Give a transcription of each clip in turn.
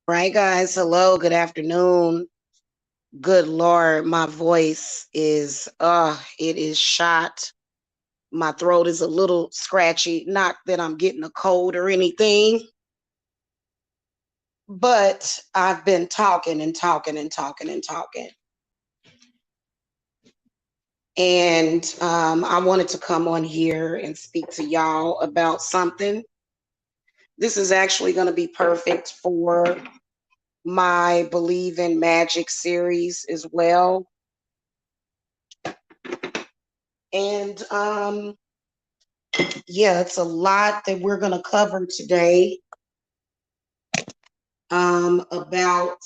Right, guys. Hello, good afternoon. Good Lord, my voice is it is shot. My throat is a little scratchy. Not that I'm getting a cold or anything, but I've been talking and talking and talking and talking. And I wanted to come on here and speak to y'all about something. This is actually going to be perfect for my Believe in Magic series as well. And yeah, it's a lot that we're going to cover today about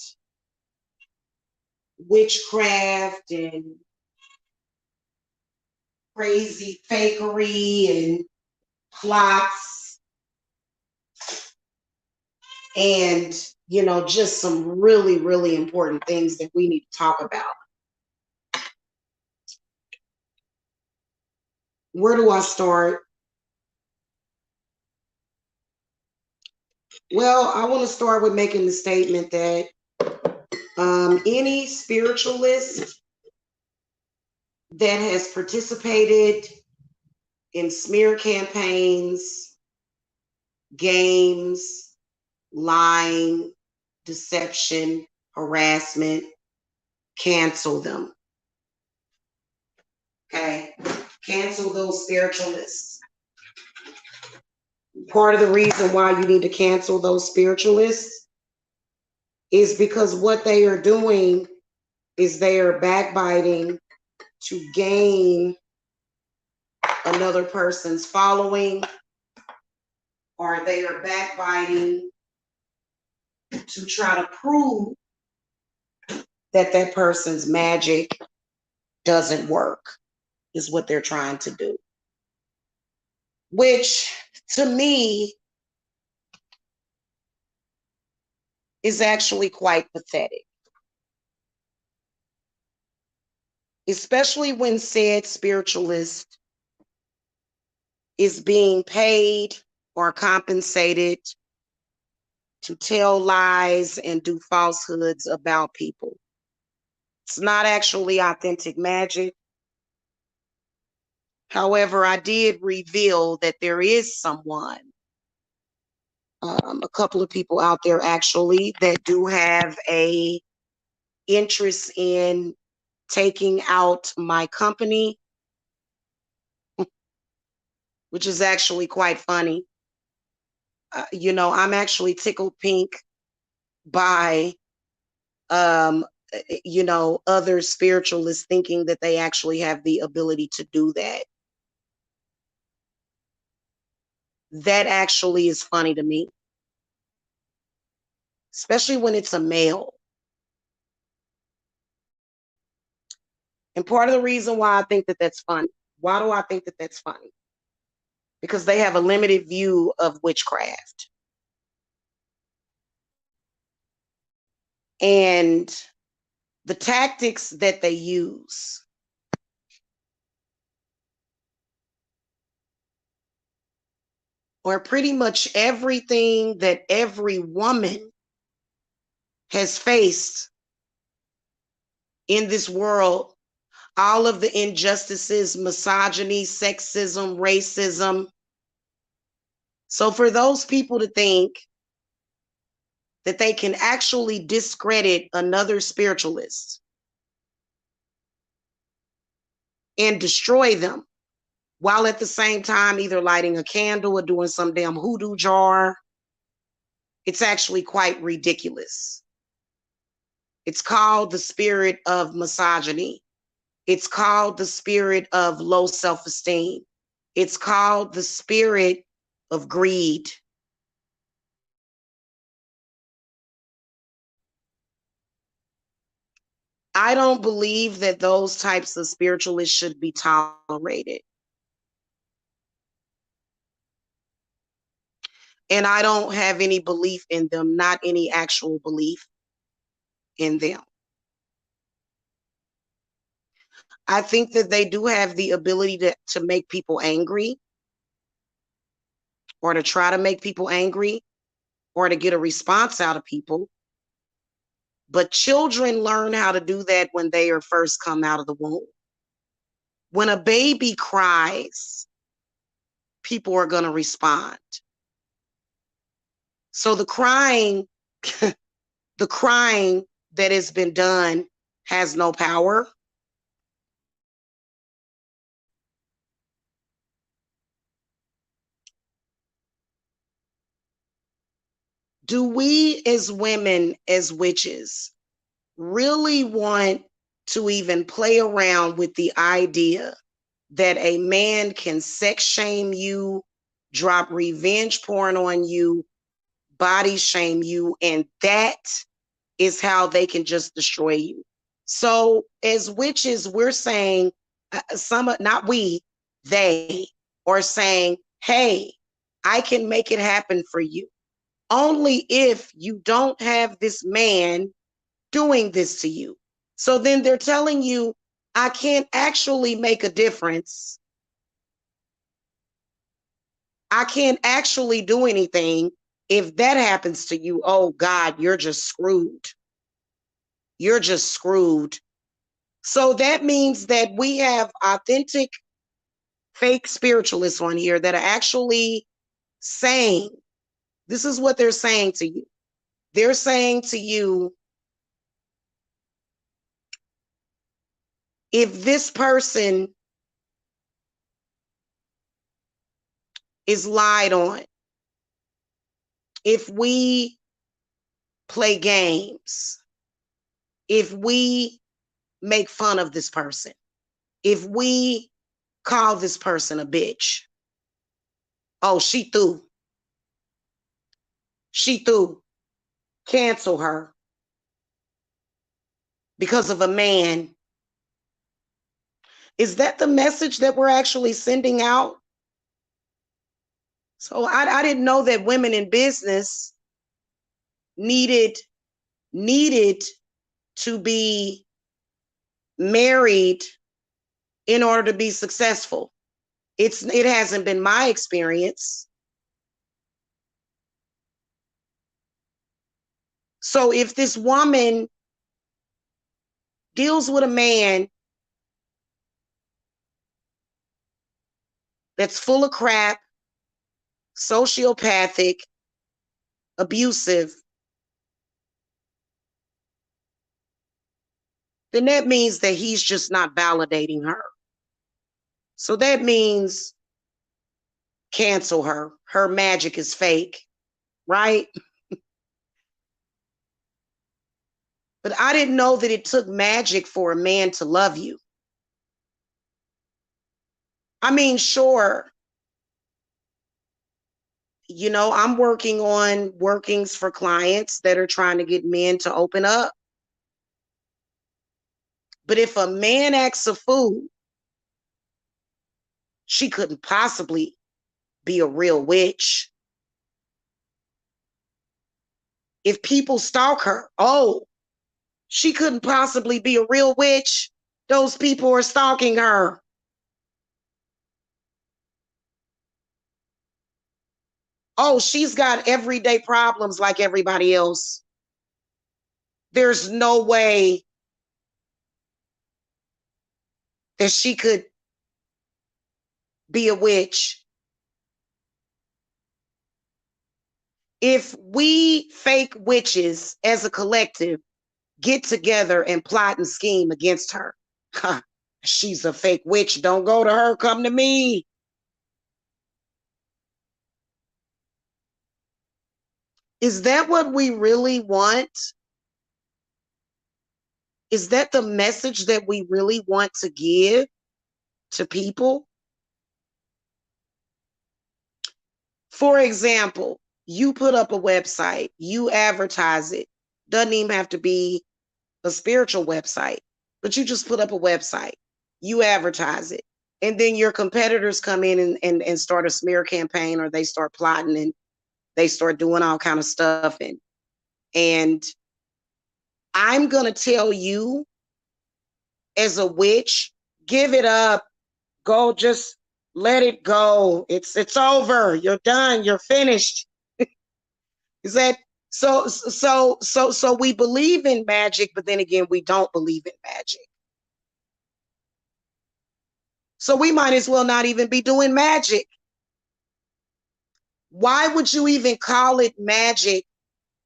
witchcraft and crazy fakery and plots and, just some really, really important things that we need to talk about. Where do I start? Well, I want to start with making the statement that any spiritualist that has participated in smear campaigns, games, lying, deception, harassment, cancel them. Okay? Cancel those spiritualists. Part of the reason why you need to cancel those spiritualists is because what they are doing is they are backbiting to gain another person's following, or they are backbiting to try to prove that that person's magic doesn't work, is what they're trying to do. Which, to me, is actually quite pathetic. Especially when said spiritualist is being paid or compensated to tell lies and do falsehoods about people. It's not actually authentic magic. However, I did reveal that there is someone, a couple of people out there actually, that do have a interest in taking out my company, which is actually quite funny. I'm actually tickled pink by, other spiritualists thinking that they actually have the ability to do that. That actually is funny to me, especially when it's a male. And part of the reason why I think that that's funny, why do I think that that's funny? Because they have a limited view of witchcraft. And the tactics that they use are pretty much everything that every woman has faced in this world. All of the injustices, misogyny, sexism, racism. So for those people to think that they can actually discredit another spiritualist and destroy them, while at the same time either lighting a candle or doing some damn hoodoo jar, it's actually quite ridiculous. It's called the spirit of misogyny. It's called the spirit of low self-esteem. It's called the spirit of greed. I don't believe that those types of spiritualists should be tolerated. And I don't have any belief in them, not any actual belief in them. I think that they do have the ability to make people angry, or to try to make people angry, or to get a response out of people. But children learn how to do that when they are first come out of the womb. When a baby cries, people are going to respond. So the crying, the crying that has been done has no power. Do we as women, as witches, really want to even play around with the idea that a man can sex shame you, drop revenge porn on you, body shame you, and that is how they can just destroy you? So as witches, we're saying, not we, they are saying, hey, I can make it happen for you. Only if you don't have this man doing this to you. So then they're telling you, I can't actually make a difference. I can't actually do anything. If that happens to you, oh God, you're just screwed. You're just screwed. So that means that we have authentic fake spiritualists on here that are actually saying, this is what they're saying to you. They're saying to you, if this person is lied on, if we play games, if we make fun of this person, if we call this person a bitch, oh, she threw. She threw. Cancel her because of a man. Is that the message that we're actually sending out? So I didn't know that women in business needed to be married in order to be successful. It hasn't been my experience. So if this woman deals with a man that's full of crap, sociopathic, abusive, then that means that he's just not validating her. So that means cancel her. Her magic is fake, right? But I didn't know that it took magic for a man to love you. I mean, sure, I'm working on workings for clients that are trying to get men to open up. But if a man acts a fool, she couldn't possibly be a real witch. If people stalk her, oh, she couldn't possibly be a real witch. Those people are stalking her. Oh, she's got everyday problems like everybody else. There's no way that she could be a witch. If we fake witches as a collective get together and plot and scheme against her, she's a fake witch. Don't go to her. Come to me. Is that what we really want? Is that the message that we really want to give to people? For example, you put up a website, you advertise it. Doesn't even have to be a spiritual website, but you just put up a website, you advertise it. And then your competitors come in and start a smear campaign, or they start plotting and they start doing all kind of stuff. And I'm going to tell you as a witch, give it up. Go, just let it go. It's over. You're done. You're finished. Is that So we believe in magic, but then again, we don't believe in magic. So we might as well not even be doing magic. Why would you even call it magic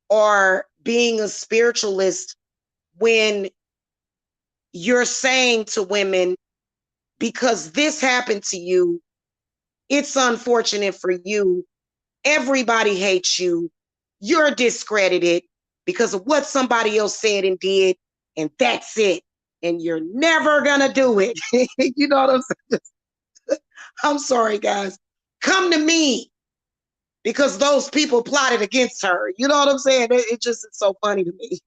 or being a spiritualist when you're saying to women, because this happened to you, it's unfortunate for you. Everybody hates you. You're discredited because of what somebody else said and did, and that's it. And you're never gonna do it. You know what I'm saying? I'm sorry, guys. Come to me because those people plotted against her. You know what I'm saying? It just is so funny to me.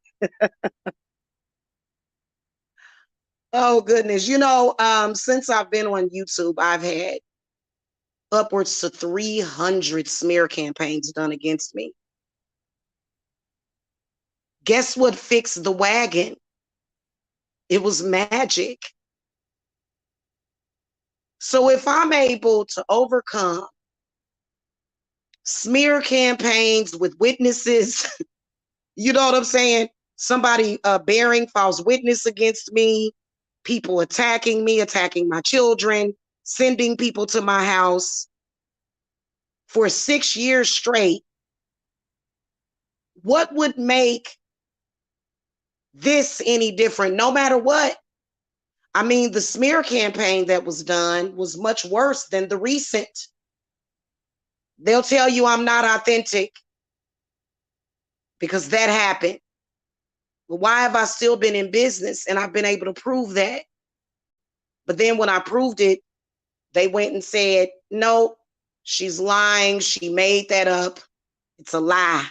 Oh goodness. Since I've been on YouTube, I've had upwards to 300 smear campaigns done against me. Guess what fixed the wagon? It was magic. So if I'm able to overcome smear campaigns with witnesses, you know what I'm saying? Somebody bearing false witness against me, people attacking me, attacking my children, sending people to my house for 6 years straight. What would make this any different? No matter what. I mean, the smear campaign that was done was much worse than the recent. They'll tell you I'm not authentic because that happened. Well, why have I still been in business? And I've been able to prove that. But then when I proved it, they went and said, no, she's lying. She made that up. It's a lie.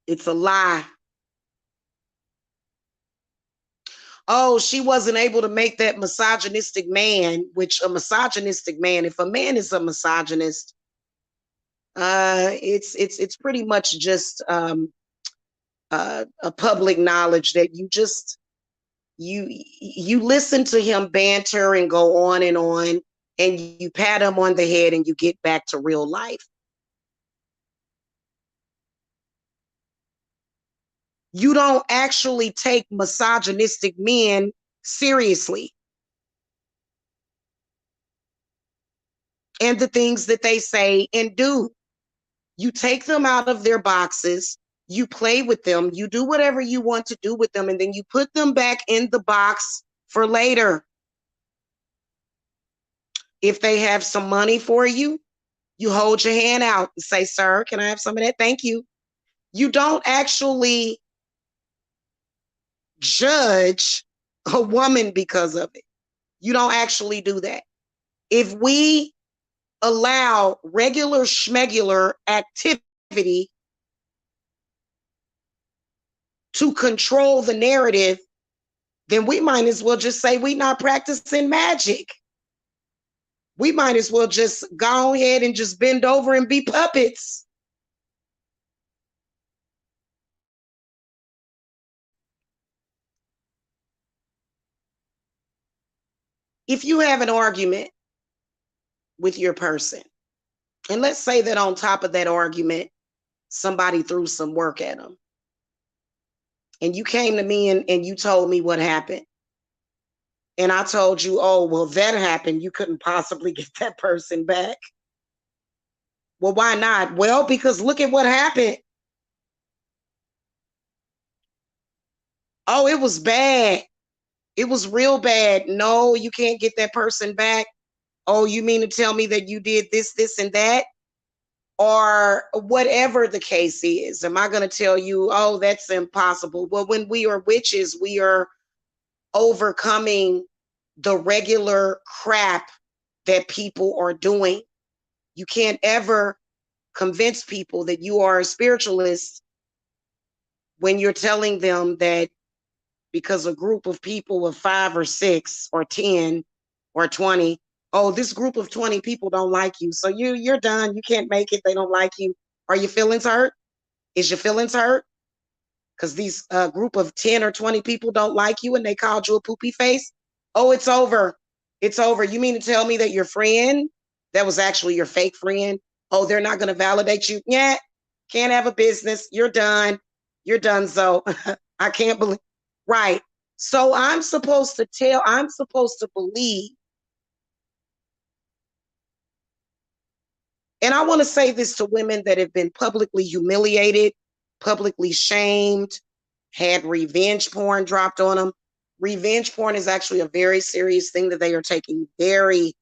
It's a lie. Oh, she wasn't able to make that misogynistic man, which a misogynistic man, if a man is a misogynist, it's pretty much just a public knowledge that you listen to him banter and go on, and you pat him on the head and you get back to real life. You don't actually take misogynistic men seriously and the things that they say and do. You take them out of their boxes, you play with them, you do whatever you want to do with them, and then you put them back in the box for later. If they have some money for you, you hold your hand out and say, sir, can I have some of that? Thank you. You don't actually judge a woman because of it. You don't actually do that. If we allow regular schmegular activity to control the narrative, then we might as well just say we're not practicing magic. We might as well just go ahead and just bend over and be puppets. If you have an argument with your person, and let's say that on top of that argument, somebody threw some work at them, and you came to me and you told me what happened, and I told you, oh, well, that happened. You couldn't possibly get that person back. Well, why not? Well, because look at what happened. Oh, it was bad. It was real bad. No, you can't get that person back. Oh, you mean to tell me that you did this, this, and that? Or whatever the case is. Am I going to tell you, oh, that's impossible? Well, when we are witches, we are overcoming the regular crap that people are doing. You can't ever convince people that you are a spiritualist when you're telling them that because a group of people of 5 or 6 or 10 or 20, oh, this group of 20 people don't like you, so you're done. You can't make it. They don't like you. Are your feelings hurt? Is your feelings hurt? Because these group of 10 or 20 people don't like you and they called you a poopy face? Oh, it's over. It's over. You mean to tell me that your friend that was actually your fake friend. Oh, they're not going to validate you. Yeah, can't have a business. You're done. You're done. So I can't believe. Right. So I'm supposed to believe. And I want to say this to women that have been publicly humiliated, publicly shamed, had revenge porn dropped on them. Revenge porn is actually a very serious thing that they are taking very,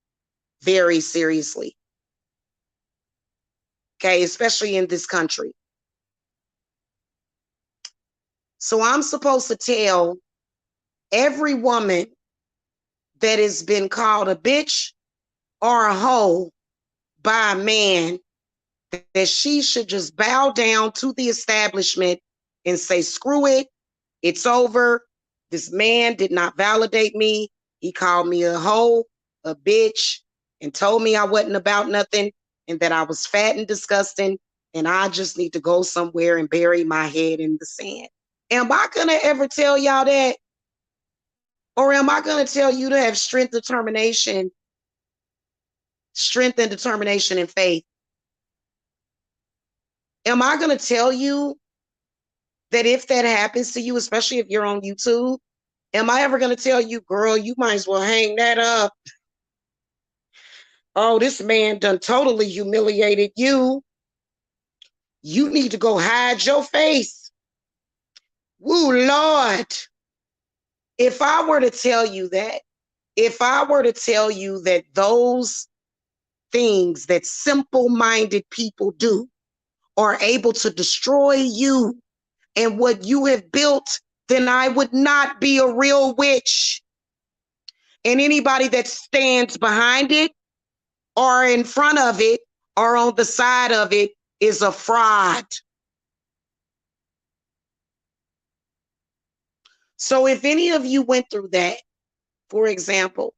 very seriously. Okay, especially in this country. So I'm supposed to tell every woman that has been called a bitch or a hoe by a man that she should just bow down to the establishment and say, screw it, it's over. This man did not validate me. He called me a hoe, a bitch, and told me I wasn't about nothing and that I was fat and disgusting and I just need to go somewhere and bury my head in the sand. Am I going to ever tell y'all that? Or am I going to tell you to have strength and determination and faith? Am I going to tell you that if that happens to you, especially if you're on YouTube, am I ever going to tell you, girl, you might as well hang that up? Oh, this man done totally humiliated you. You need to go hide your face. Woo, Lord. If I were to tell you that, those things that simple-minded people do are able to destroy you and what you have built, then I would not be a real witch. And anybody that stands behind it or in front of it or on the side of it is a fraud. So if any of you went through that, for example,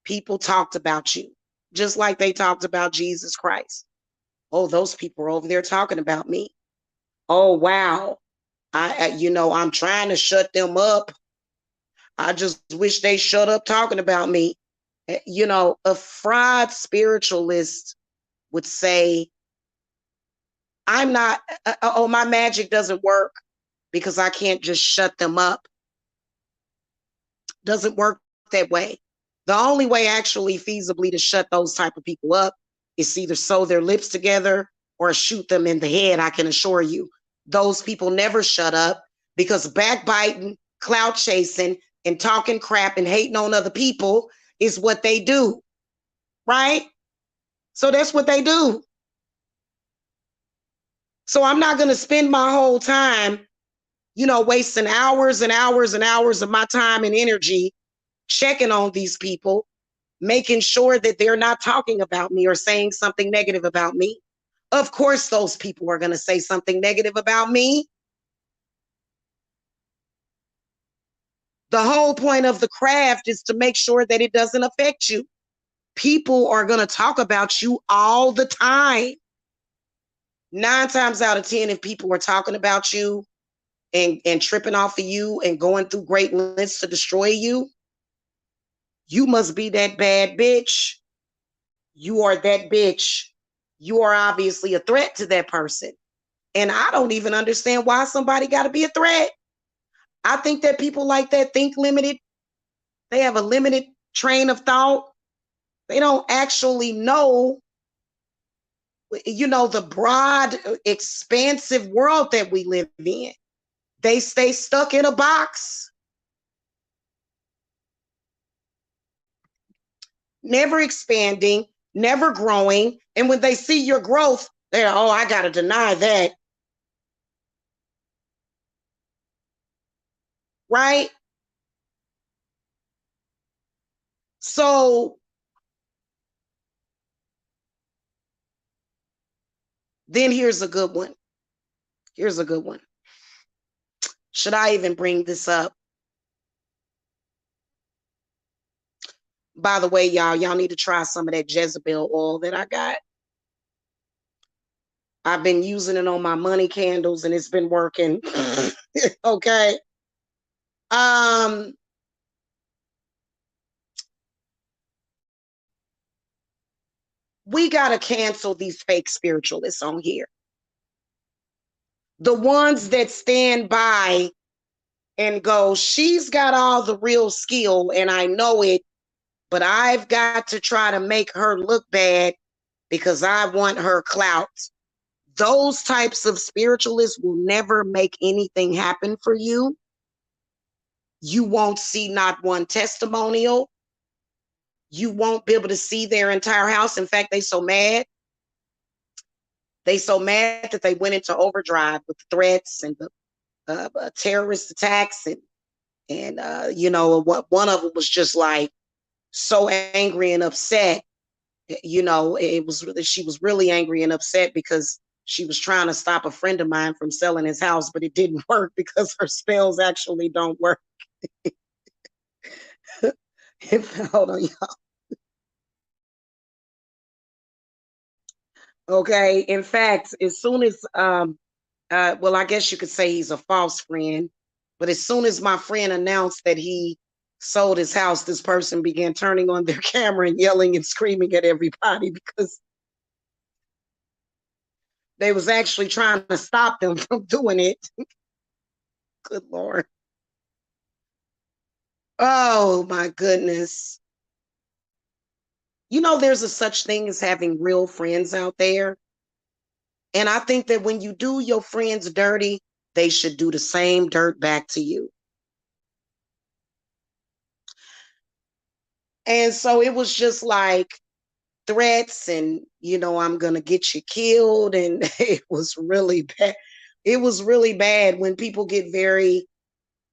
people talked about you just like they talked about Jesus Christ. Oh, those people are over there talking about me. Oh, wow. I'm trying to shut them up. I just wish they shut up talking about me. A fraud spiritualist would say, I'm not, my magic doesn't work because I can't just shut them up. Doesn't work that way. The only way actually feasibly to shut those type of people up is either sew their lips together or shoot them in the head. I can assure you, those people never shut up because backbiting, clout chasing, and talking crap and hating on other people is what they do, right? So that's what they do. So I'm not going to spend my whole time, wasting hours and hours and hours of my time and energy checking on these people, making sure that they're not talking about me or saying something negative about me. Of course, those people are going to say something negative about me. The whole point of the craft is to make sure that it doesn't affect you. People are going to talk about you all the time. 9 times out of 10, if people are talking about you and tripping off of you and going through great lengths to destroy you, you must be that bad bitch. You are that bitch. You are obviously a threat to that person. And I don't even understand why somebody got to be a threat. I think that people like that think limited. They have a limited train of thought. They don't actually know, the broad, expansive world that we live in. They stay stuck in a box. Never expanding, never growing. And when they see your growth, they're, oh, I got to deny that. Right? So then here's a good one. Should I even bring this up? By the way, y'all need to try some of that Jezebel oil that I got. I've been using it on my money candles and it's been working. Okay. We got to cancel these fake spiritualists on here. The ones that stand by and go, she's got all the real skill and I know it, but I've got to try to make her look bad because I want her clout. Those types of spiritualists will never make anything happen for you. You won't see not one testimonial. You won't be able to see their entire house. In fact, they so mad. They so mad that they went into overdrive with the threats and the terrorist attacks and you know what? One of them was just like so angry and upset. You know, she was really angry and upset because she was trying to stop a friend of mine from selling his house, but it didn't work because her spells actually don't work. Hold on, y'all. Okay. In fact, as soon as well, I guess you could say he's a false friend, but as soon as my friend announced that he sold his house, this person began turning on their camera and yelling and screaming at everybody because they was actually trying to stop them from doing it. Good Lord. Oh my goodness. You know, there's a such thing as having real friends out there. And I think that when you do your friends dirty, they should do the same dirt back to you. And so it was just like threats and, you know, I'm going to get you killed. And it was really bad. It was really bad when people get very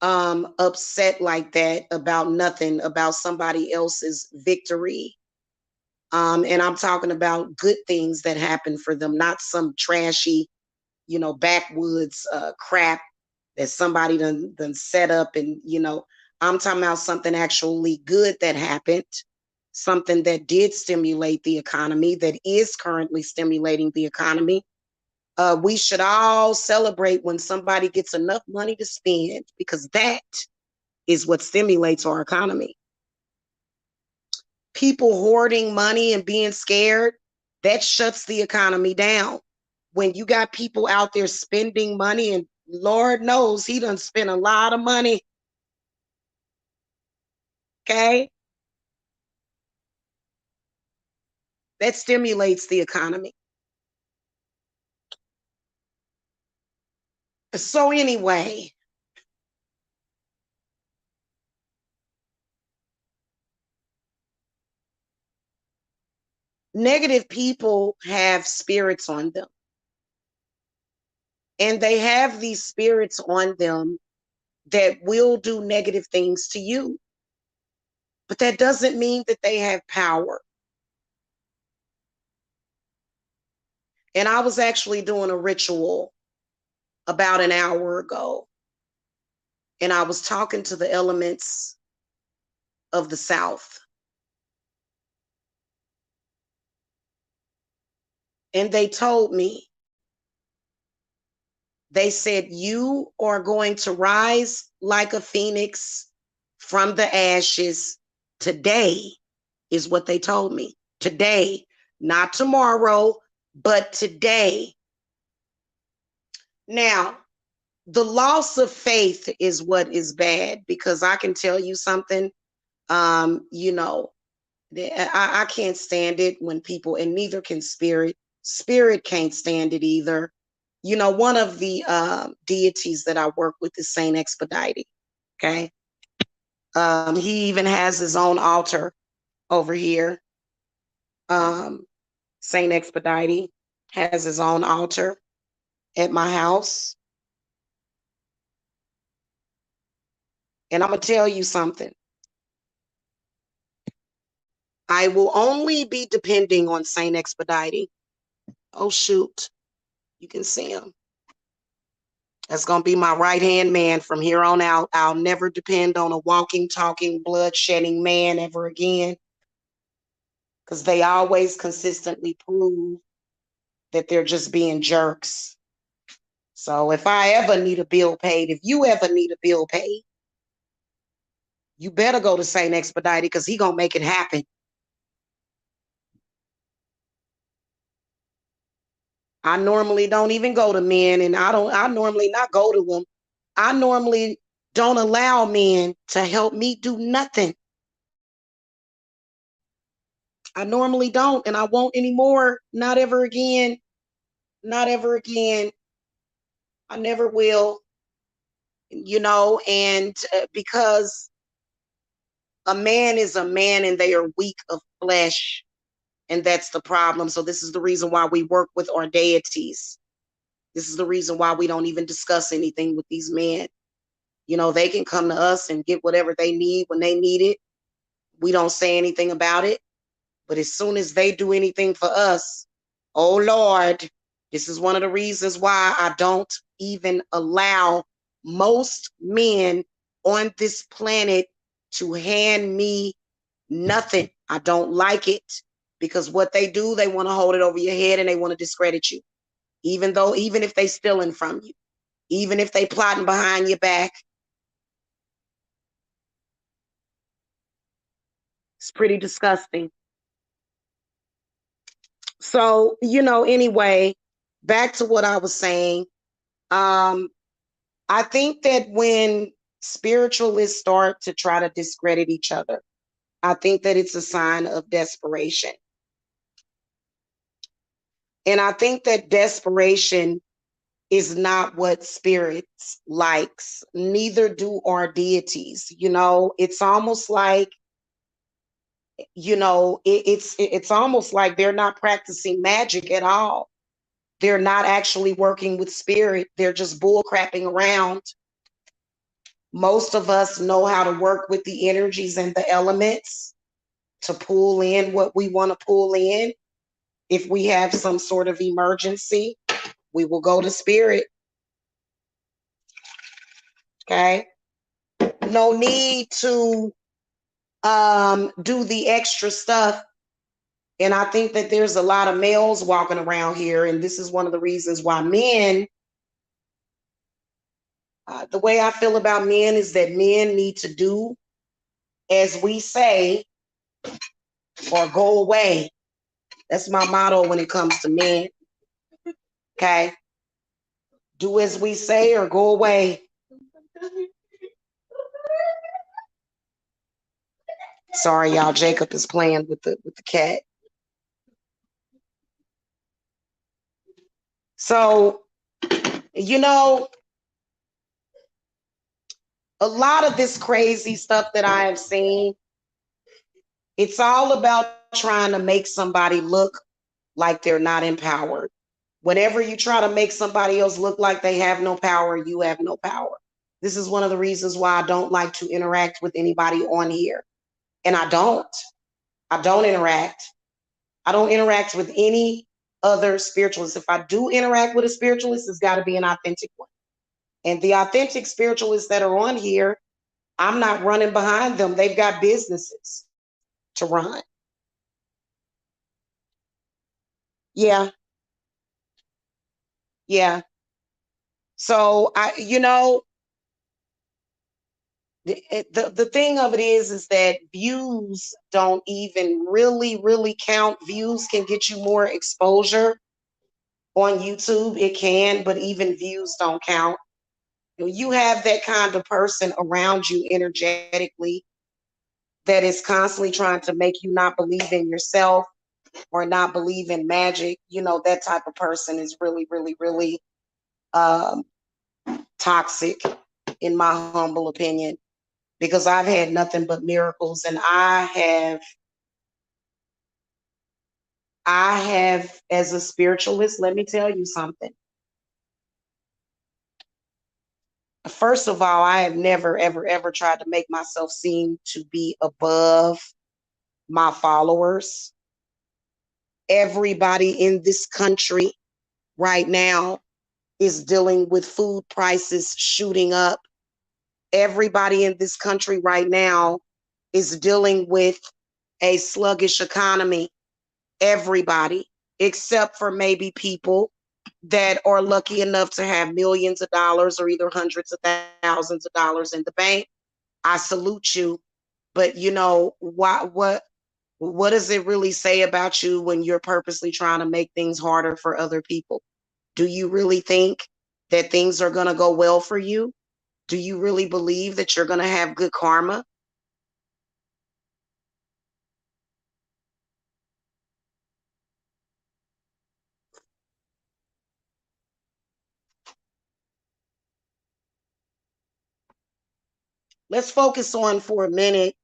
upset like that about nothing, about somebody else's victory. And I'm talking about good things that happen for them, not some trashy, you know, backwoods crap that somebody done set up. And, you know, I'm talking about something actually good that happened, something that did stimulate the economy, that is currently stimulating the economy. We should all celebrate when somebody gets enough money to spend, because that is what stimulates our economy. People hoarding money and being scared, that shuts the economy down. When you got people out there spending money, and Lord knows he done spent a lot of money. Okay. That stimulates the economy. So anyway, negative people have spirits on them. And they have these spirits on them that will do negative things to you. But that doesn't mean that they have power. And I was actually doing a ritual about an hour ago. And I was talking to the elements of the South. And they told me, they said, you are going to rise like a phoenix from the ashes today, is what they told me. Today, not tomorrow, but today. Now, the loss of faith is what is bad, because I can tell you something, you know, I can't stand it when people, and neither can spirit. Spirit can't stand it either. You know, one of the deities that I work with is Saint Expedite. Okay. He even has his own altar over here. Saint Expedite has his own altar at my house. And I'm going to tell you something. I will only be depending on Saint Expedite. Oh, shoot. You can see him. That's going to be my right-hand man from here on out. I'll never depend on a walking, talking, blood-shedding man ever again, because they always consistently prove that they're just being jerks. So if I ever need a bill paid, if you ever need a bill paid, you better go to Saint Expedite, because he going to make it happen. I normally don't even go to men, and I normally not go to them. I normally don't allow men to help me do nothing. I normally don't, and I won't anymore. Not ever again. Not ever again. I never will. And because a man is a man and they are weak of flesh, and that's the problem. So this is the reason why we work with our deities. This is the reason why we don't even discuss anything with these men. They can come to us and get whatever they need when they need it. We don't say anything about it. But as soon as they do anything for us, oh Lord, this is one of the reasons why I don't even allow most men on this planet to hand me nothing. I don't like it, because what they do, they want to hold it over your head and they want to discredit you. Even if they stealing from you, even if they plotting behind your back. It's pretty disgusting. So, anyway, back to what I was saying. I think that when spiritualists start to try to discredit each other, I think that it's a sign of desperation. And I think that desperation is not what spirits likes. Neither do our deities. It's almost like, it's almost like they're not practicing magic at all. They're not actually working with spirit. They're just bull crapping around. Most of us know how to work with the energies and the elements to pull in what we want to pull in. If we have some sort of emergency, we will go to spirit. Okay. No need to do the extra stuff. And I think that there's a lot of males walking around here, and this is one of the reasons why men, the way I feel about men is that men need to do as we say or go away. That's my motto when it comes to men. Okay. Do as we say or go away. Sorry, y'all. Jacob is playing with the cat. So, a lot of this crazy stuff that I have seen, it's all about trying to make somebody look like they're not empowered. Whenever you try to make somebody else look like they have no power, you have no power. This is one of the reasons why I don't like to interact with anybody on here. And I don't interact. I don't interact with any other spiritualist. If I do interact with a spiritualist, it's got to be an authentic one. And the authentic spiritualists that are on here, I'm not running behind them. They've got businesses to run. Yeah. Yeah. So the thing of it is that views don't even really count. Views can get you more exposure on YouTube. It can, but even views don't count. You have that kind of person around you energetically that is constantly trying to make you not believe in yourself or not believe in magic. That type of person is really um, toxic, in my humble opinion, because I've had nothing but miracles, and I have, as a spiritualist, let me tell you something. First of all, I have never, ever tried to make myself seem to be above my followers. Everybody in this country right now is dealing with food prices shooting up. Everybody in this country right now is dealing with a sluggish economy. Everybody, except for maybe people that are lucky enough to have millions of dollars or either hundreds of thousands of dollars in the bank. I salute you. But what does it really say about you when you're purposely trying to make things harder for other people? Do you really think that things are going to go well for you? Do you really believe that you're going to have good karma? Let's focus on for a minute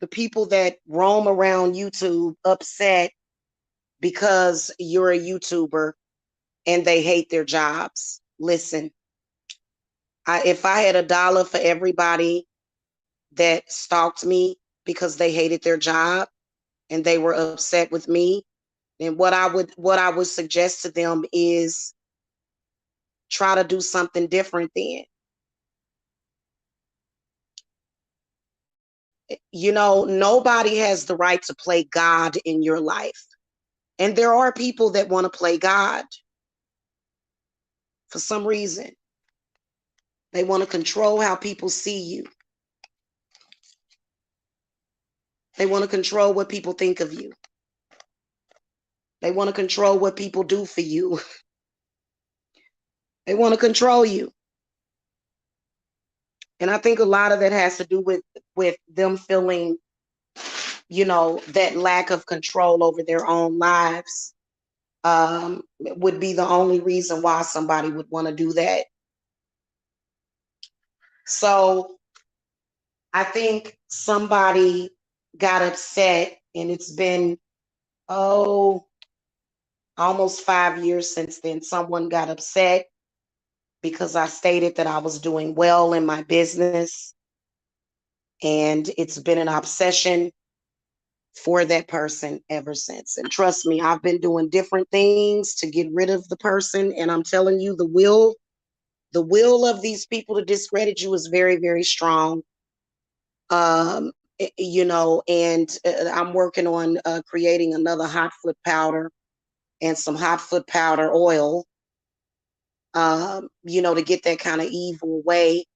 the people that roam around YouTube upset because you're a YouTuber and they hate their jobs. Listen, if I had $1 for everybody that stalked me because they hated their job and they were upset with me, then what I would suggest to them is try to do something different then. Nobody has the right to play God in your life. And there are people that want to play God for some reason. They want to control how people see you. They want to control what people think of you. They want to control what people do for you. They want to control you. And I think a lot of that has to do with them feeling, that lack of control over their own lives would be the only reason why somebody would want to do that. So I think somebody got upset, and it's been, almost 5 years since then. Someone got upset because I stated that I was doing well in my business, and it's been an obsession for that person ever since. And trust me, I've been doing different things to get rid of the person, and I'm telling you, the will of these people to discredit you is very, very strong. And I'm working on creating another hot foot powder and some hot foot powder oil, to get that kind of evil away.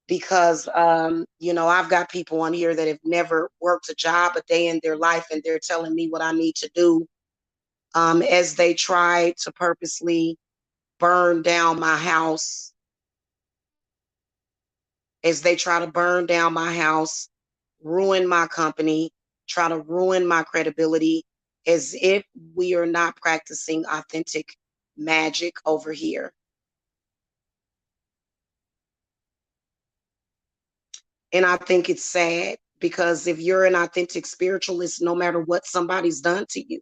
Because, I've got people on here that have never worked a job a day in their life, and they're telling me what I need to do, as they try to purposely burn down my house, ruin my company, try to ruin my credibility, as if we are not practicing authentic magic over here. And I think it's sad, because if you're an authentic spiritualist, no matter what somebody's done to you.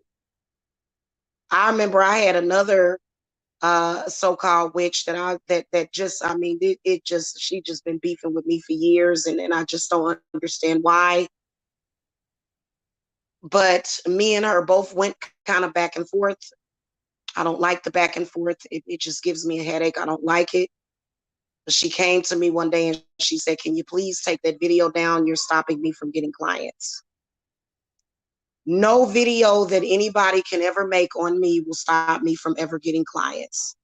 I remember I had another so-called witch that just, I mean, she just been beefing with me for years, and I just don't understand why. But me and her both went kind of back and forth. I don't like the back and forth. It just gives me a headache. I don't like it. But she came to me one day and she said, "Can you please take that video down? You're stopping me from getting clients." No video that anybody can ever make on me will stop me from ever getting clients.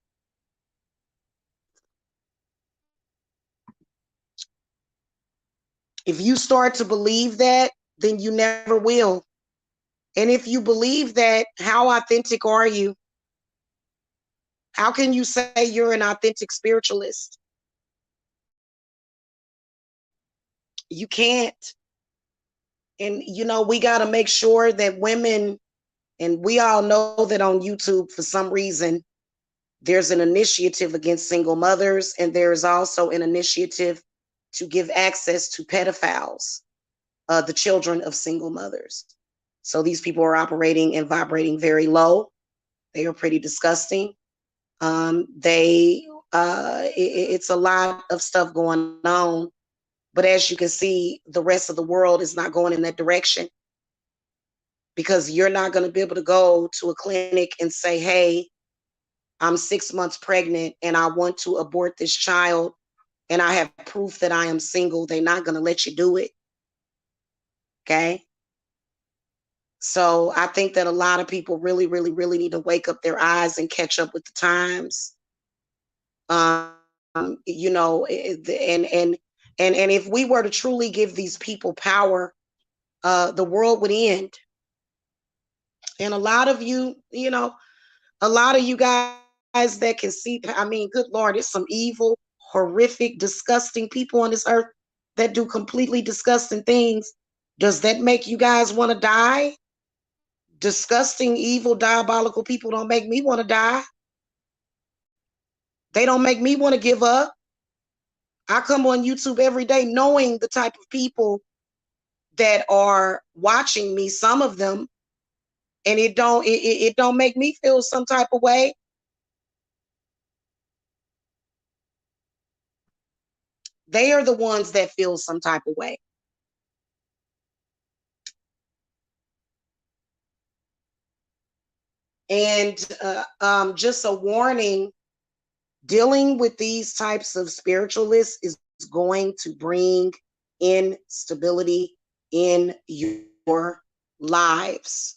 If you start to believe that, then you never will. And if you believe that, how authentic are you? How can you say you're an authentic spiritualist? You can't. And, we got to make sure that women, and we all know that on YouTube, for some reason, there's an initiative against single mothers, and there is also an initiative to give access to pedophiles, the children of single mothers. So these people are operating and vibrating very low. They are pretty disgusting. It's a lot of stuff going on, but as you can see, the rest of the world is not going in that direction, because you're not going to be able to go to a clinic and say, "Hey, I'm 6 months pregnant and I want to abort this child, and I have proof that I am single." They're not going to let you do it. Okay. So I think that a lot of people really, really, really need to wake up their eyes and catch up with the times. Um, and if we were to truly give these people power, the world would end. And a lot of you guys that can see, I mean, good Lord, it's some evil, horrific, disgusting people on this earth that do completely disgusting things. Does that make you guys want to die? Disgusting, evil, diabolical people don't make me want to die. They don't make me want to give up. I come on YouTube every day knowing the type of people that are watching me, some of them, and it don't make me feel some type of way. They are the ones that feel some type of way. And just a warning, dealing with these types of spiritualists is going to bring instability in your lives.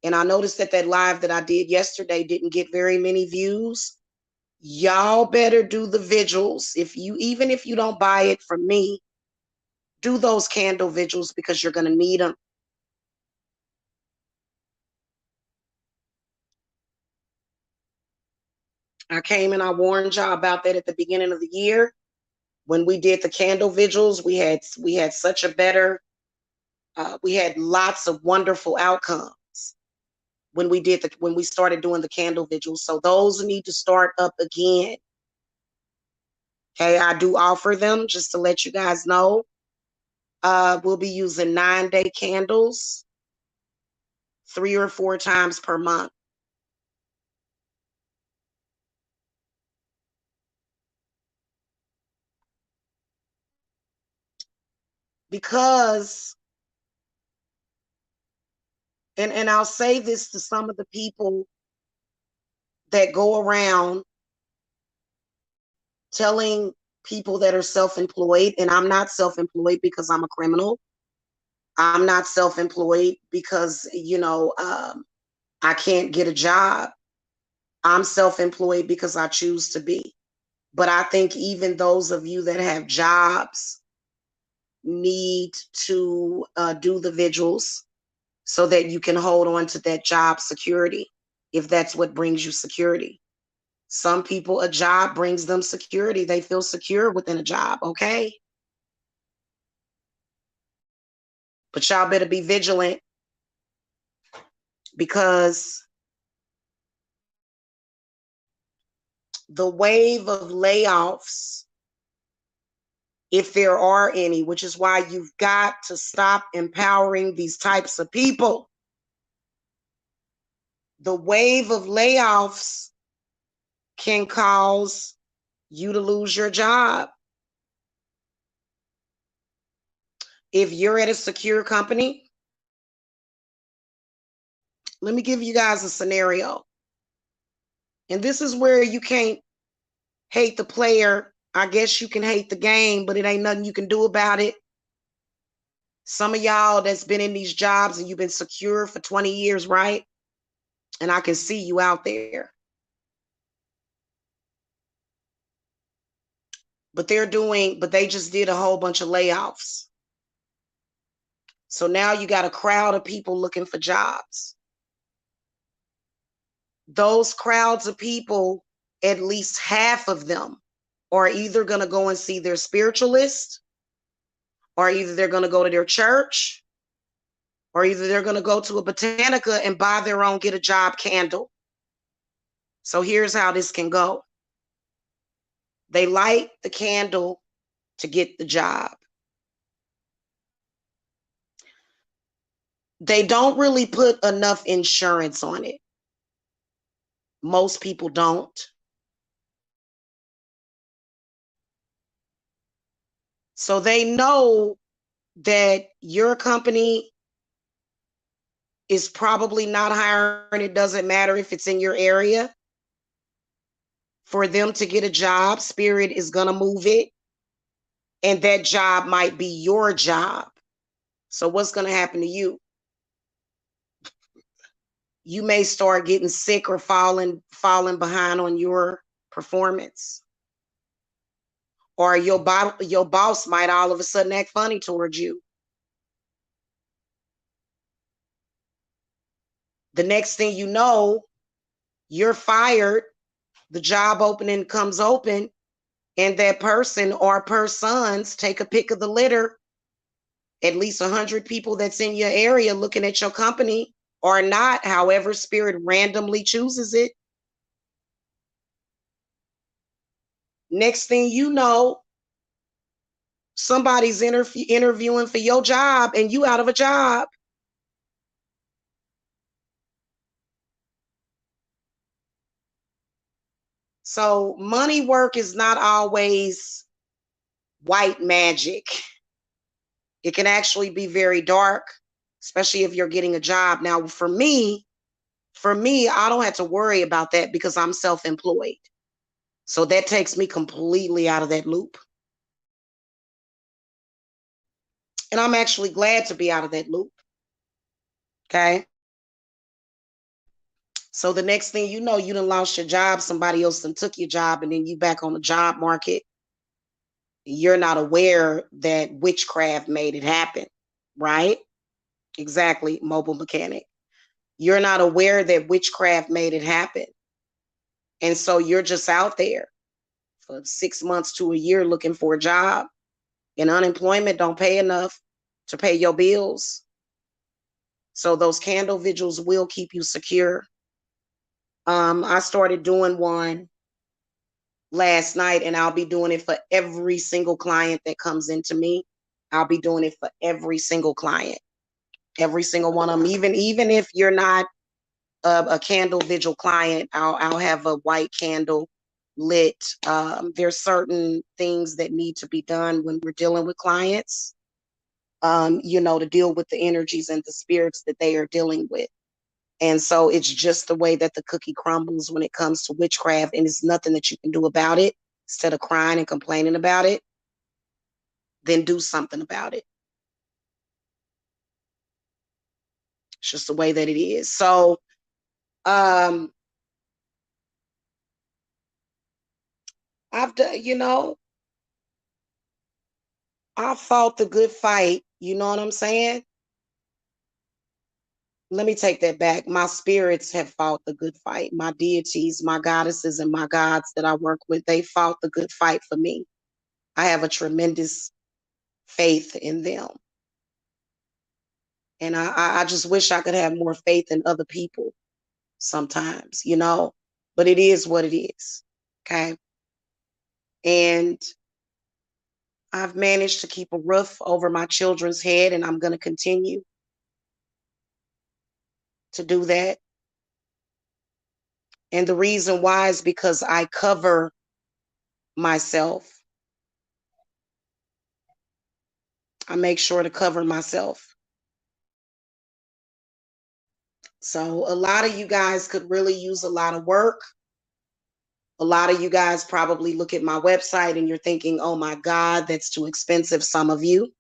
And I noticed that live that I did yesterday didn't get very many views. Y'all better do the vigils. Even if you don't buy it from me, do those candle vigils because you're going to need them. I came and I warned y'all about that at the beginning of the year. When we did the candle vigils, we had such a better, we had lots of wonderful outcomes when we started doing the candle vigils. So those need to start up again. Okay, I do offer them just to let you guys know. We'll be using 9-day candles 3 or 4 times per month. Because, and I'll say this to some of the people that go around telling people that are self-employed, and I'm not self-employed because I'm a criminal. I'm not self-employed because, I can't get a job. I'm self-employed because I choose to be. But I think even those of you that have jobs need to do the vigils so that you can hold on to that job security, if that's what brings you security. Some people, a job brings them security. They feel secure within a job, okay? But y'all better be vigilant, because the wave of layoffs, if there are any, which is why you've got to stop empowering these types of people. The wave of layoffs can cause you to lose your job. If you're at a secure company, let me give you guys a scenario. And this is where you can't hate the player. I guess you can hate the game, but it ain't nothing you can do about it. Some of y'all that's been in these jobs and you've been secure for 20 years, right? And I can see you out there. But they just did a whole bunch of layoffs. So now you got a crowd of people looking for jobs. Those crowds of people, at least half of them, are either going to go and see their spiritualist, or either they're going to go to their church, or either they're going to go to a botanica and buy their own get a job candle. So here's how this can go. They light the candle to get the job. They don't really put enough insurance on it. Most people don't. So they know that your company is probably not hiring. It doesn't matter if it's in your area. For them to get a job, Spirit is going to move it. And that job might be your job. So what's going to happen to you? You may start getting sick or falling behind on your performance. Or your boss might all of a sudden act funny towards you. The next thing you know, you're fired the job opening comes open and that person or persons take a pick of the litter, at least 100 people that's in your area looking at your company or not, however spirit randomly chooses it. Next thing you know, somebody's interviewing for your job and you out of a job. So money work is not always white magic. It can actually be very dark, especially if you're getting a job. Now, for me, I don't have to worry about that because I'm self-employed. So that takes me completely out of that loop. And I'm actually glad to be out of that loop. Okay. So the next thing you know, you done lost your job, somebody else done took your job, and then you back on the job market. You're not aware that witchcraft made it happen, right? Exactly, mobile mechanic. You're not aware that witchcraft made it happen. And so you're just out there for 6 months to a year looking for a job, and unemployment don't pay enough to pay your bills. So those candle vigils will keep you secure. I started doing one last night, and I'll be doing it for every single client that comes into me. I'll be doing it for every single client, every single one of them. Even if you're not a candle vigil client, I'll have a white candle lit. There's certain things that need to be done when we're dealing with clients, to deal with the energies and the spirits that they are dealing with. And so it's just the way that the cookie crumbles when it comes to witchcraft, and it's nothing that you can do about it. Instead of crying and complaining about it, then do something about it. It's just the way that it is. So, I've done, I fought the good fight. You know what I'm saying? Let me take that back. My spirits have fought the good fight. My deities, my goddesses, and my gods that I work with, they fought the good fight for me. I have a tremendous faith in them. And I just wish I could have more faith in other people sometimes, but it is what it is. Okay. And I've managed to keep a roof over my children's head, and I'm going to continue to do that. And the reason why is because I cover myself. I make sure to cover myself. So a lot of you guys could really use a lot of work. A lot of you guys probably look at my website and you're thinking, oh my God, that's too expensive. Some of you.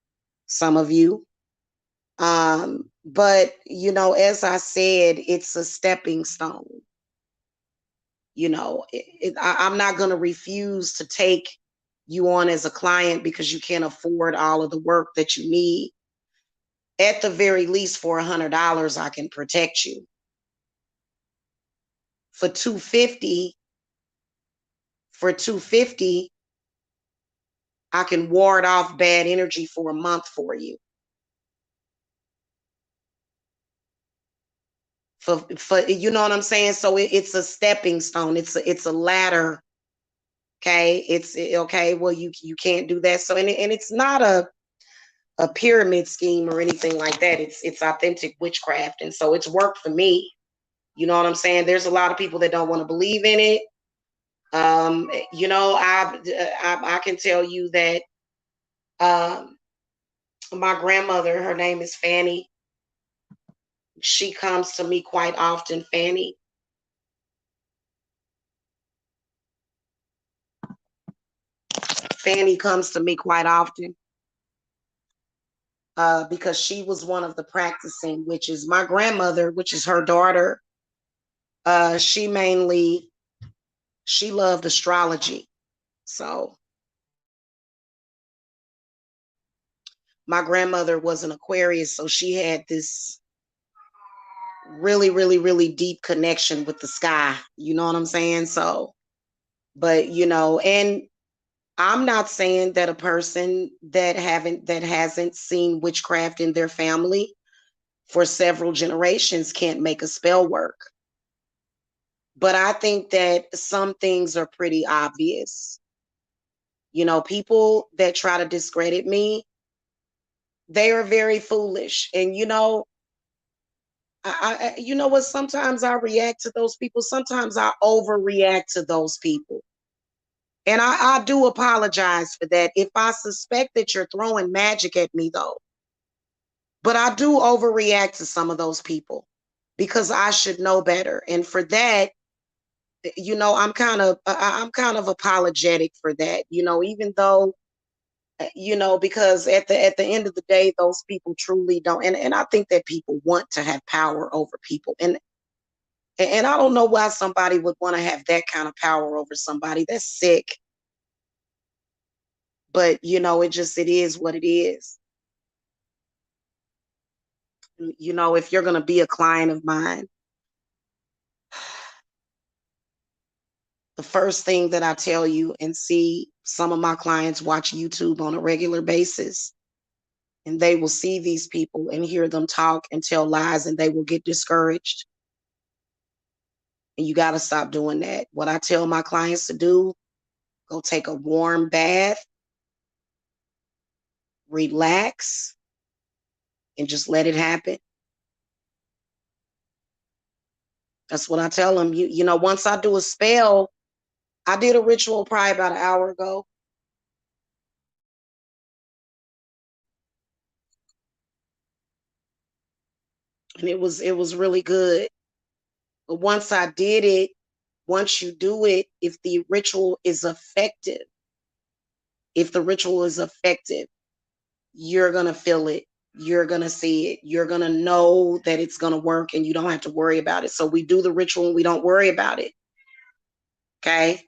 But as I said, it's a stepping stone. I'm not going to refuse to take you on as a client because you can't afford all of the work that you need. At the very least, for $100, I can protect you. For $250, I can ward off bad energy for a month for you. For you know what I'm saying? So it's a stepping stone. It's a ladder. Okay. It's okay. Well, you can't do that. So and it's not a pyramid scheme or anything like that. It's authentic witchcraft. And so it's worked for me. You know what I'm saying? There's a lot of people that don't want to believe in it. I can tell you that my grandmother, her name is Fanny. She comes to me quite often, Fanny. Fanny comes to me quite often because she was one of the practicing witches. My grandmother, which is her daughter, she loved astrology. So my grandmother was an Aquarius, so she had this really, really, really deep connection with the sky. You know what I'm saying? So But, and I'm not saying that a person that hasn't seen witchcraft in their family for several generations can't make a spell work. But I think that some things are pretty obvious. People that try to discredit me, they are very foolish. And you know what? Sometimes I react to those people. Sometimes I overreact to those people. And I do apologize for that. If I suspect that you're throwing magic at me, though, but I do overreact to some of those people because I should know better. And for that, I'm kind of apologetic for that. Even though because at the end of the day, those people truly don't. And I think that people want to have power over people. And I don't know why somebody would want to have that kind of power over somebody that's sick. But it is what it is. If you're going to be a client of mine, the first thing that I tell you, and see, some of my clients watch YouTube on a regular basis, and they will see these people and hear them talk and tell lies, and they will get discouraged. And you got to stop doing that. What I tell my clients to do: go take a warm bath, relax, and just let it happen. That's what I tell them. Once I do a spell, I did a ritual probably about an hour ago. And it was really good. But once I did it, once you do it, if the ritual is effective, you're going to feel it. You're going to see it. You're going to know that it's going to work, and you don't have to worry about it. So we do the ritual and we don't worry about it. Okay.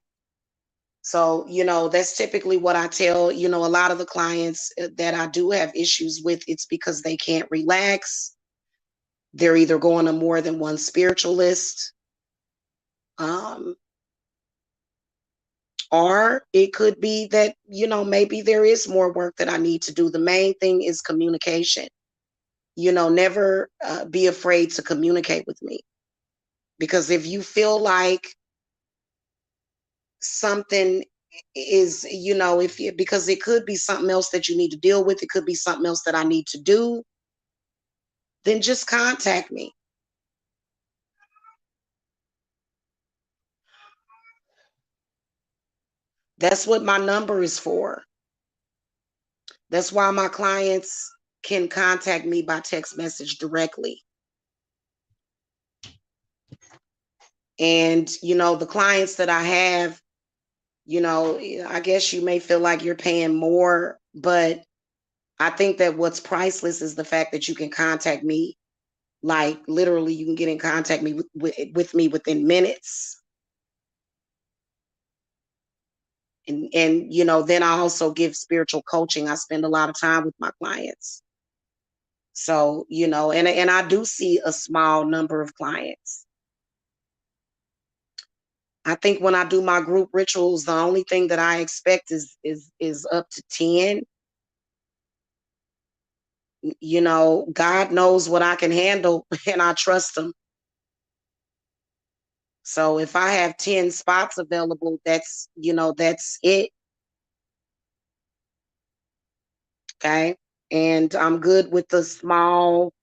So, that's typically what I tell, a lot of the clients that I do have issues with. It's because they can't relax. They're either going to more than one spiritualist, or it could be that, maybe there is more work that I need to do. The main thing is communication. Never be afraid to communicate with me. Because if you feel like something is, because it could be something else that you need to deal with, it could be something else that I need to do, then just contact me. That's what my number is for. That's why my clients can contact me by text message directly. And, the clients that I have, I guess you may feel like you're paying more, but I think that what's priceless is the fact that you can contact me. Like, literally, you can get in contact with me within minutes. And then I also give spiritual coaching. I spend a lot of time with my clients. So, and I do see a small number of clients. I think when I do my group rituals, the only thing that I expect is up to 10. God knows what I can handle, and I trust him. So if I have 10 spots available, that's it. Okay. And I'm good with the small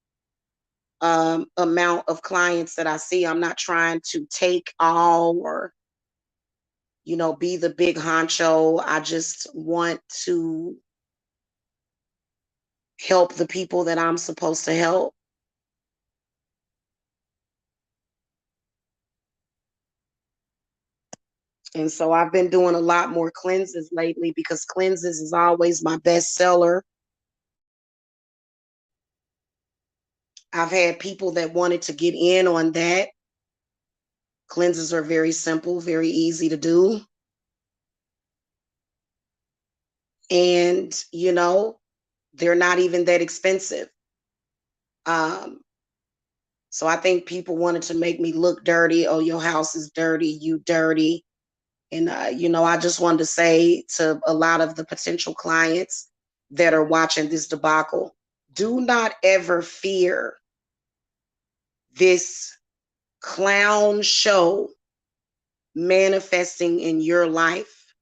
amount of clients that I see. I'm not trying to take all or, be the big honcho. I just want to help the people that I'm supposed to help. And so I've been doing a lot more cleanses lately because cleanses is always my best seller. I've had people that wanted to get in on that. Cleanses are very simple, very easy to do. And, they're not even that expensive. So I think people wanted to make me look dirty. Oh, your house is dirty, you dirty. And, I just wanted to say to a lot of the potential clients that are watching this debacle, do not ever fear this clown show manifesting in your life.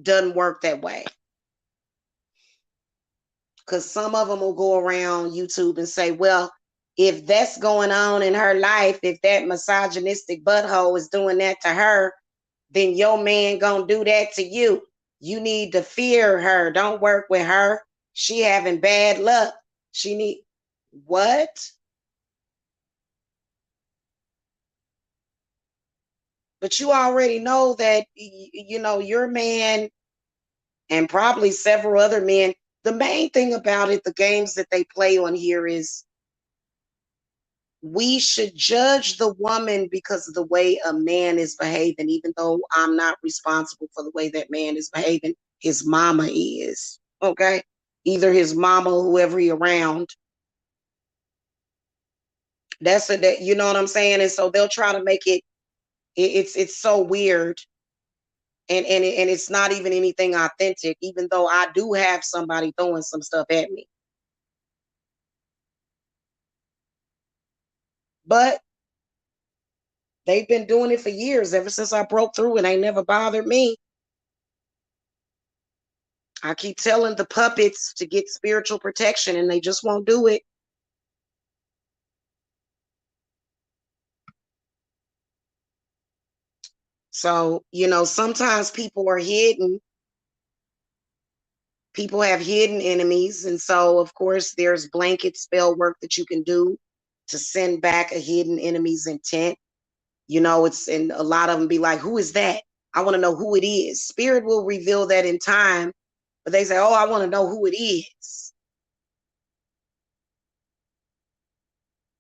Doesn't work that way. Because some of them will go around YouTube and say, well, if that's going on in her life, if that misogynistic butthole is doing that to her, then your man gonna do that to you. You need to fear her. Don't work with her. She having bad luck. She need what? But you already know that your man and probably several other men. The main thing about it, the games that they play on here is we should judge the woman because of the way a man is behaving, even though I'm not responsible for the way that man is behaving. His mama is, okay? Either his mama or whoever he around. That you know what I'm saying? And so they'll try to make it's so weird. And it's not even anything authentic, even though I do have somebody throwing some stuff at me. But they've been doing it for years, ever since I broke through, and they never bothered me. I keep telling the puppets to get spiritual protection, and they just won't do it. So, sometimes people are hidden. People have hidden enemies. And so, of course, there's blanket spell work that you can do to send back a hidden enemy's intent. And a lot of them be like, who is that? I want to know who it is. Spirit will reveal that in time, but they say, oh, I want to know who it is.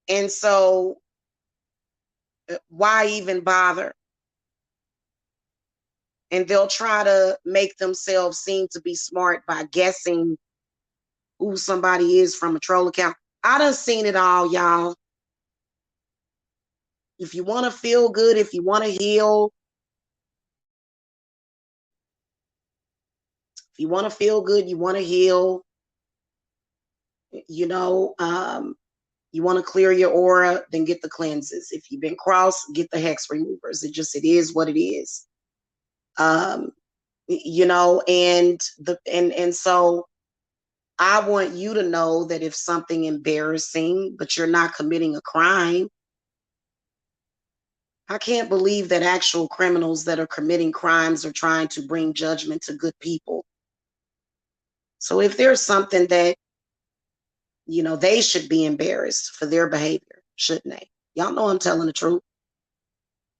And so why even bother? And they'll try to make themselves seem to be smart by guessing who somebody is from a troll account. I done seen it all, y'all. If you want to feel good, if you want to heal, if you want to feel good, you want to heal, you want to clear your aura, then get the cleanses. If you've been crossed, get the hex removers. It is what it is. And so I want you to know that if something embarrassing, but you're not committing a crime, I can't believe that actual criminals that are committing crimes are trying to bring judgment to good people. So if there's something that, they should be embarrassed for their behavior, shouldn't they? Y'all know I'm telling the truth.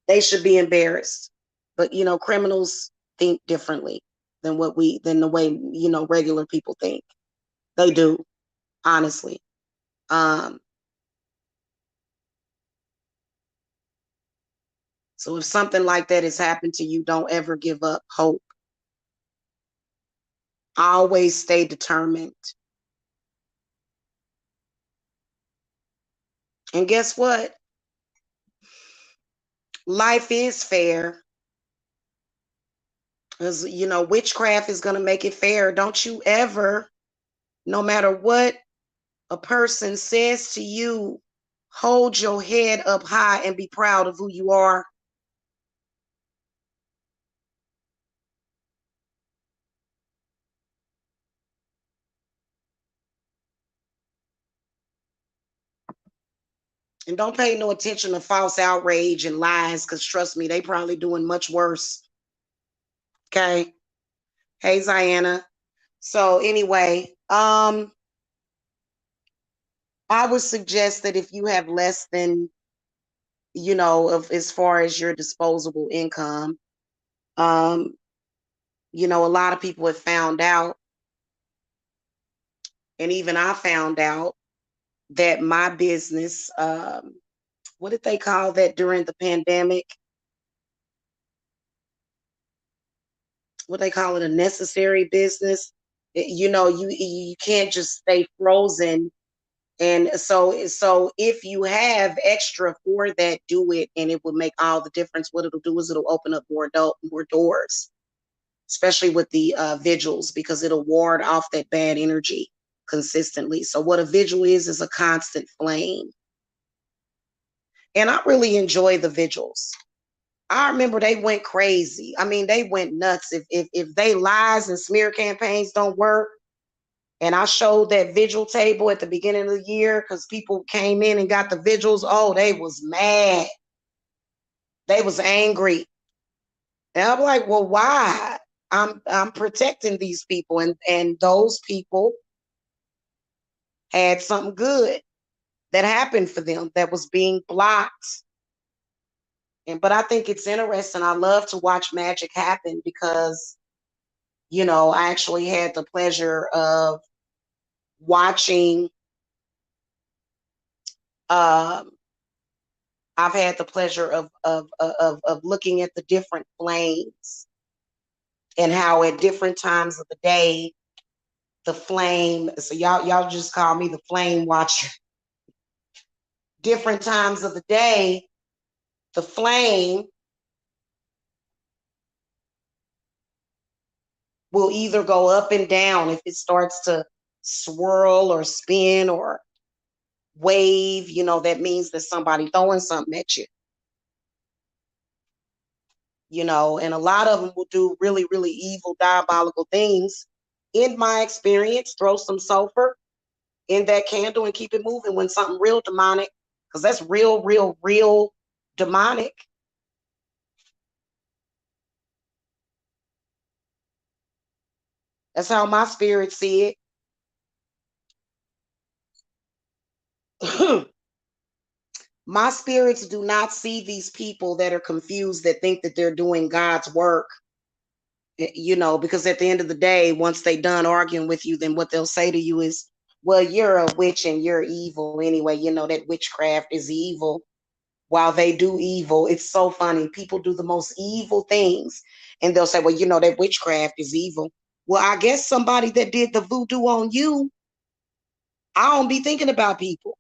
They should be embarrassed. But, criminals think differently than the way, regular people think. They do, honestly. So if something like that has happened to you, don't ever give up hope. Always stay determined. And guess what? Life is fair. Because, witchcraft is going to make it fair. Don't you ever, no matter what a person says to you, hold your head up high and be proud of who you are. And don't pay no attention to false outrage and lies, because trust me, they probably doing much worse. Okay. Hey, Ziana. So anyway, I would suggest that if you have less than, of as far as your disposable income, a lot of people have found out, and even I found out that my business, what did they call that during the pandemic? What they call it, a necessary business. You can't just stay frozen And so if you have extra for that, do it, and it will make all the difference. What it'll do is it'll open up more doors, especially with the vigils, because it'll ward off that bad energy consistently. So what a vigil is a constant flame. And I really enjoy the vigils. I remember they went crazy. I mean, they went nuts. If they lies and smear campaigns don't work, and I showed that vigil table at the beginning of the year because people came in and got the vigils. Oh, they was mad. They was angry. And I'm like, well, why? I'm protecting these people, and those people had something good that happened for them that was being blocked. But I think it's interesting. I love to watch magic happen because, I actually had the pleasure of watching. Um, I've had the pleasure of looking at the different flames and how at different times of the day, the flame. So y'all just call me the flame watcher. Different times of the day, the flame will either go up and down if it starts to swirl or spin or wave. That means that somebody throwing something at you. And a lot of them will do really, really evil, diabolical things. In my experience, throw some sulfur in that candle and keep it moving when something real demonic, because that's real, real, real demonic. That's how my spirit see it. My spirits do not see these people that are confused, that think that they're doing God's work, because at the end of the day, once they done arguing with you, then what they'll say to you is, well, you're a witch and you're evil anyway. That witchcraft is evil. While they do evil, it's so funny. People do the most evil things and they'll say, well, that witchcraft is evil. Well, I guess somebody that did the voodoo on you, I don't be thinking about people.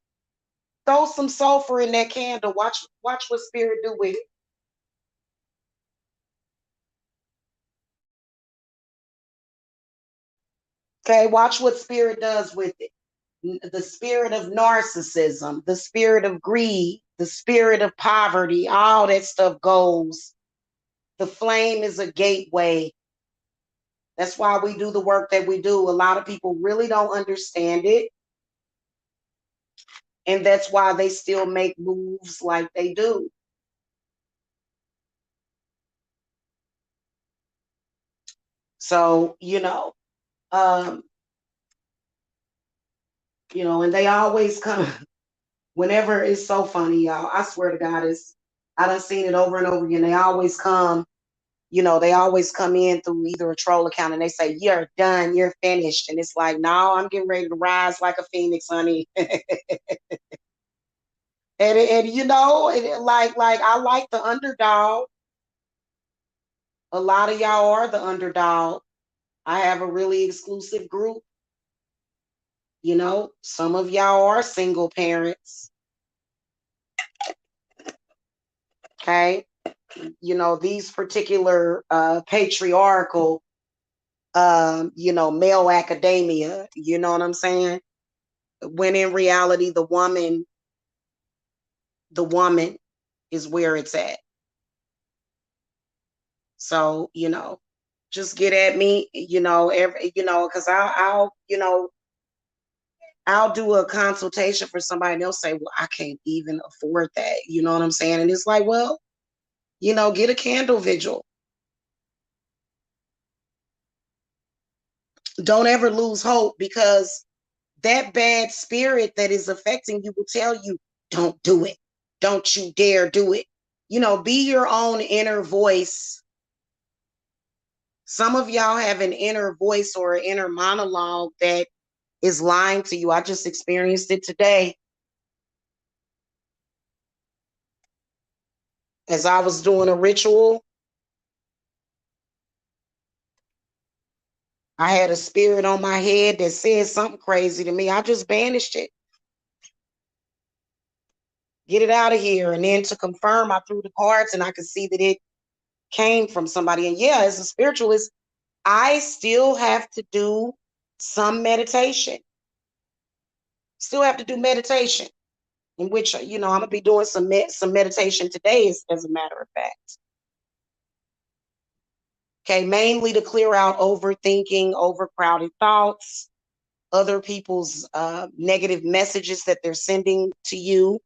Throw some sulfur in that candle. Watch what spirit do with it. Okay, watch what spirit does with it. The spirit of narcissism, the spirit of greed, the spirit of poverty, all that stuff goes. The flame is a gateway. That's why we do the work that we do. A lot of people really don't understand it. And that's why they still make moves like they do. So, um, and they always come whenever. It's so funny, y'all. I swear to God, I done seen it over and over again. They always come, they always come in through either a troll account and they say, you're done, you're finished. And it's like, no, I'm getting ready to rise like a phoenix, honey. like I like the underdog. A lot of y'all are the underdog. I have a really exclusive group. Some of y'all are single parents. Okay. These particular patriarchal, male academia, you know what I'm saying? When in reality, the woman is where it's at. So, just get at me, because I'll do a consultation for somebody and they'll say, well, I can't even afford that. You know what I'm saying? And it's like, well, get a candle vigil. Don't ever lose hope, because that bad spirit that is affecting you will tell you, don't do it. Don't you dare do it. Be your own inner voice. Some of y'all have an inner voice or an inner monologue that is lying to you. I just experienced it today. As I was doing a ritual, I had a spirit on my head that said something crazy to me. I just banished it. Get it out of here. And then to confirm, I threw the cards and I could see that it came from somebody. And yeah, as a spiritualist, I still have to do some meditation. Still have to do meditation, in which, I'm gonna be doing some meditation today, as a matter of fact. Okay, mainly to clear out overthinking, overcrowded thoughts, other people's negative messages that they're sending to you.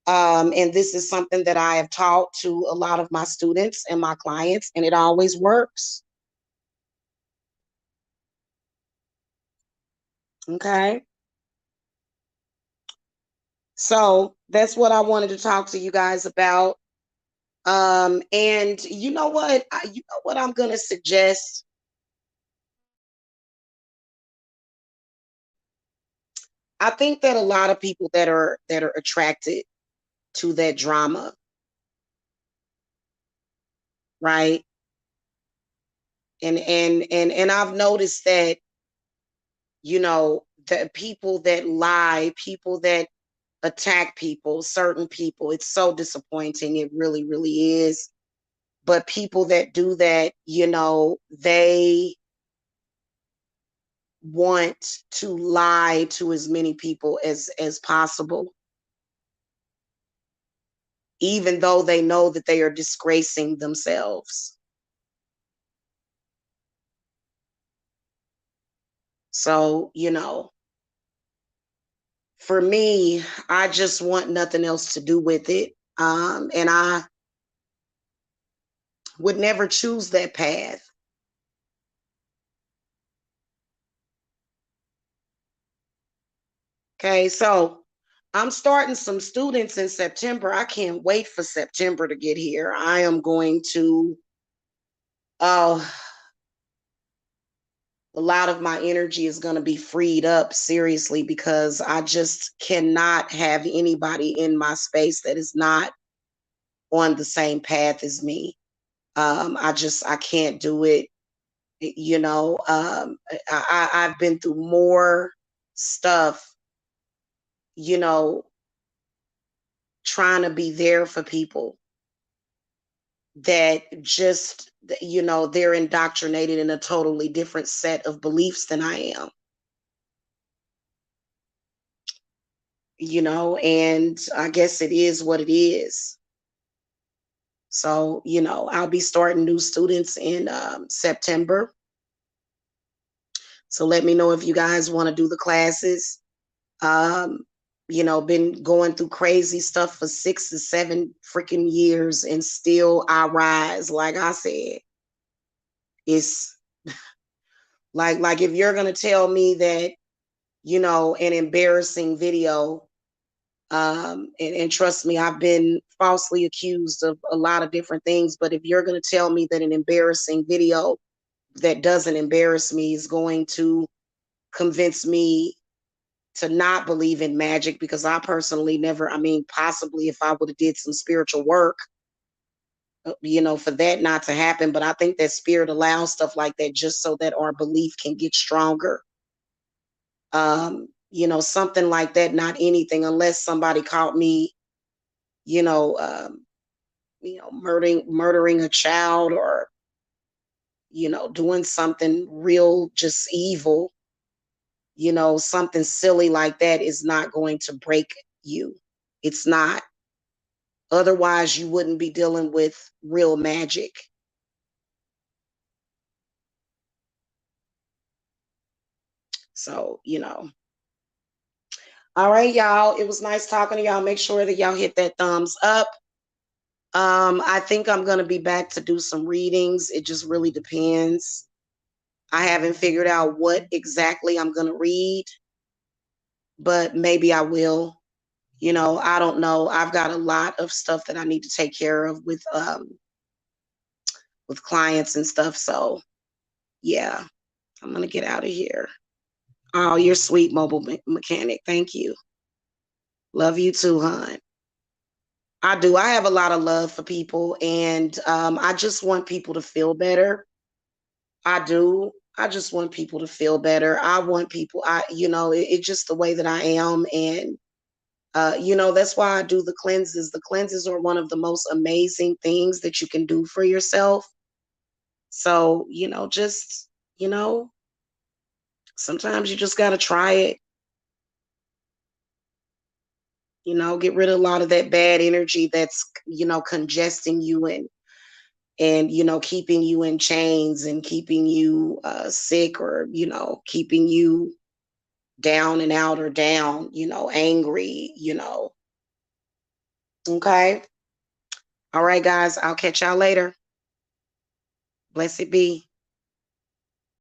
And this is something that I have taught to a lot of my students and my clients, and it always works. Okay. So that's what I wanted to talk to you guys about. And you know what? I'm going to suggest. I think that a lot of people that are attracted to that drama, right? And I've noticed that, the people that lie, people that attack people, certain people, it's so disappointing. It really, really is. But people that do that, they want to lie to as many people as possible, even though they know that they are disgracing themselves. So, for me, I just want nothing else to do with it. And I would never choose that path. Okay, so I'm starting some students in September. I can't wait for September to get here. I am going to, uh, a lot of my energy is going to be freed up, seriously, because I just cannot have anybody in my space that is not on the same path as me. I can't do it. I've been through more stuff, you know, trying to be there for people that just, they're indoctrinated in a totally different set of beliefs than I am. And I guess it is what it is. So, I'll be starting new students in September. So let me know if you guys want to do the classes. Um, been going through crazy stuff for 6 to 7 freaking years, and still I rise. Like I said, it's like if you're gonna tell me that, an embarrassing video, and trust me, I've been falsely accused of a lot of different things, but if you're gonna tell me that an embarrassing video that doesn't embarrass me is going to convince me to not believe in magic, because I personally never, possibly if I would have did some spiritual work, for that not to happen. But I think that spirit allows stuff like that just so that our belief can get stronger. Something like that, not anything, unless somebody caught me, you know, um, murdering a child, or, doing something real, just evil, something silly like that is not going to break you. It's not. Otherwise, you wouldn't be dealing with real magic. So, All right, y'all. It was nice talking to y'all. Make sure that y'all hit that thumbs up. I think I'm going to be back to do some readings. It just really depends. I haven't figured out what exactly I'm going to read, but maybe I will. I don't know. I've got a lot of stuff that I need to take care of with clients and stuff. So, yeah, I'm going to get out of here. Oh, you're sweet, mobile mechanic. Thank you. Love you too, hon. I do. I have a lot of love for people, and I just want people to feel better. I do. I just want people to feel better. I want people, it's just the way that I am. And That's why I do the cleanses. The cleanses are one of the most amazing things that you can do for yourself. So, just, sometimes you just got to try it, get rid of a lot of that bad energy that's, congesting you and keeping you in chains and keeping you sick, or keeping you down and out, or down, angry. Okay. All right, guys, I'll catch y'all later. Blessed be.